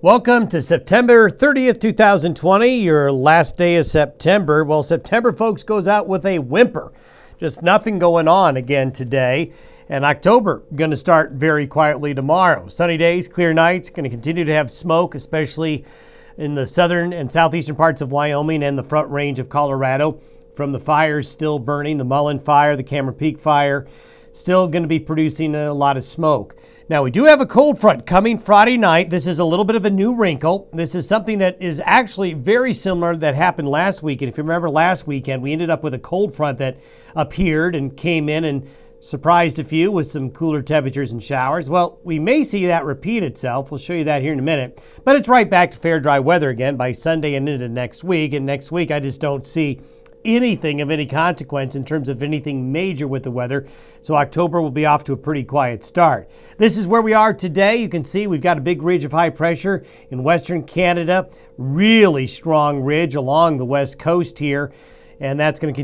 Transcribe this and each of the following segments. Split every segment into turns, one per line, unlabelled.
Welcome to September 30th, 2020, your last day of September. Well, September, folks, goes out with a whimper. Just nothing going on again today. And October going to start very quietly tomorrow. Sunny days, clear nights, going to continue to have smoke, especially in the southern and southeastern parts of Wyoming and the front range of Colorado from the fires still burning, the Mullen Fire, the Cameron Peak Fire, still going to be producing a lot of smoke. Now, we do have a cold front coming Friday night. This is a little bit of a new wrinkle. This is something that is actually very similar that happened last week. And if you remember last weekend, we ended up with a cold front that appeared and came in and surprised a few with some cooler temperatures and showers. Well, we may see that repeat itself. We'll show you that here in a minute. But it's right back to fair dry weather again by Sunday and into next week. And next week, I just don't see anything of any consequence in terms of anything major with the weather. So October will be off to a pretty quiet start. This is where we are today. You can see we've got a big ridge of high pressure in Western Canada, really strong ridge along the west coast here. And that's going to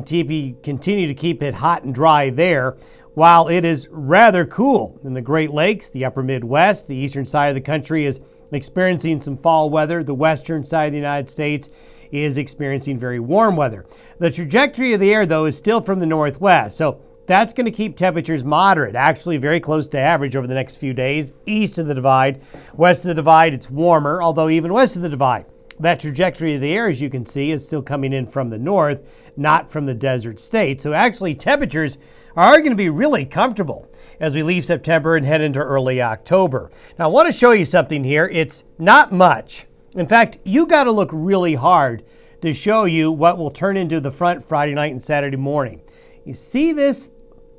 continue to keep it hot and dry there, while it is rather cool in the Great Lakes, the upper Midwest. The eastern side of the country is experiencing some fall weather. The western side of the United States is experiencing very warm weather. The trajectory of the air, though, is still from the northwest. So that's going to keep temperatures moderate, actually very close to average over the next few days. East of the divide, west of the divide, it's warmer, although even west of the divide, that trajectory of the air, as you can see, is still coming in from the north, not from the desert state. So actually temperatures are going to be really comfortable as we leave September and head into early October. Now I want to show you something here. It's not much. In fact, you got to look really hard to show you what will turn into the front Friday night and Saturday morning. You see this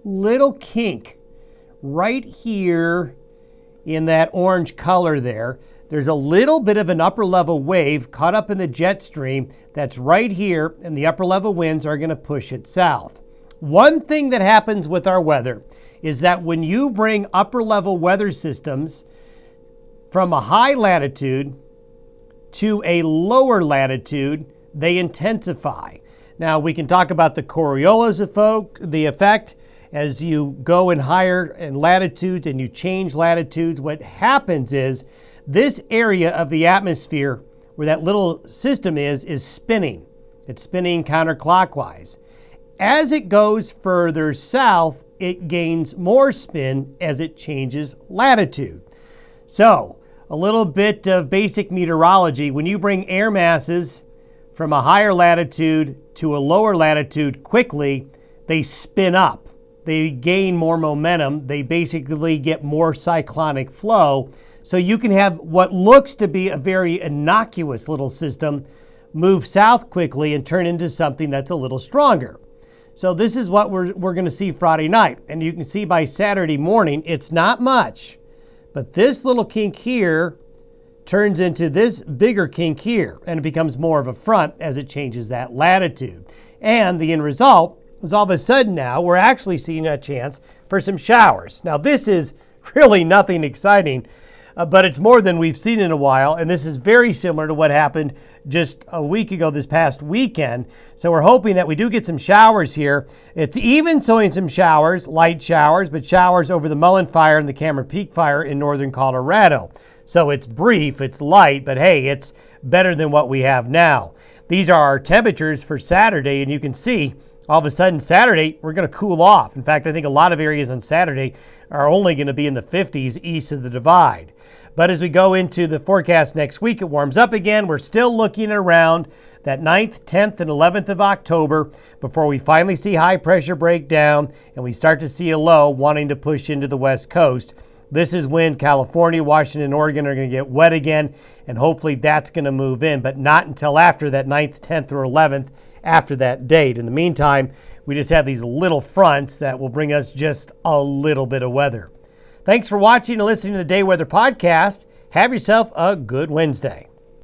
little kink right here in that orange color there. There's a little bit of an upper level wave caught up in the jet stream that's right here, and the upper level winds are going to push it south. One thing that happens with our weather is that when you bring upper level weather systems from a high latitude to a lower latitude, they intensify. Now, we can talk about the Coriolis effect. As you go in higher in latitudes and you change latitudes, what happens is this area of the atmosphere where that little system is spinning. It's spinning counterclockwise. As it goes further south, it gains more spin as it changes latitude. So, a little bit of basic meteorology. When you bring air masses from a higher latitude to a lower latitude quickly, they spin up. They gain more momentum. They basically get more cyclonic flow. So you can have what looks to be a very innocuous little system move south quickly and turn into something that's a little stronger. So this is what we're going to see Friday night. And you can see by Saturday morning, it's not much. But this little kink here turns into this bigger kink here, and it becomes more of a front as it changes that latitude. And the end result is all of a sudden now we're actually seeing a chance for some showers. Now this is really nothing exciting, but it's more than we've seen in a while, and this is very similar to what happened just a week ago this past weekend. So we're hoping that we do get some showers here. It's even showing some showers, light showers, but showers over the Mullen Fire and the Cameron Peak Fire in northern Colorado. So it's brief, it's light, but hey, it's better than what we have now. These are our temperatures for Saturday, and you can see all of a sudden Saturday, we're going to cool off. In fact, I think a lot of areas on Saturday are only going to be in the 50s east of the divide. But as we go into the forecast next week, it warms up again. We're still looking around that 9th, 10th, and 11th of October before we finally see high pressure break down and we start to see a low wanting to push into the west coast. This is when California, Washington, and Oregon are going to get wet again, and hopefully that's going to move in, but not until after that 9th, 10th, or 11th, after that date. In the meantime, we just have these little fronts that will bring us just a little bit of weather. Thanks for watching and listening to the Day Weather Podcast. Have yourself a good Wednesday.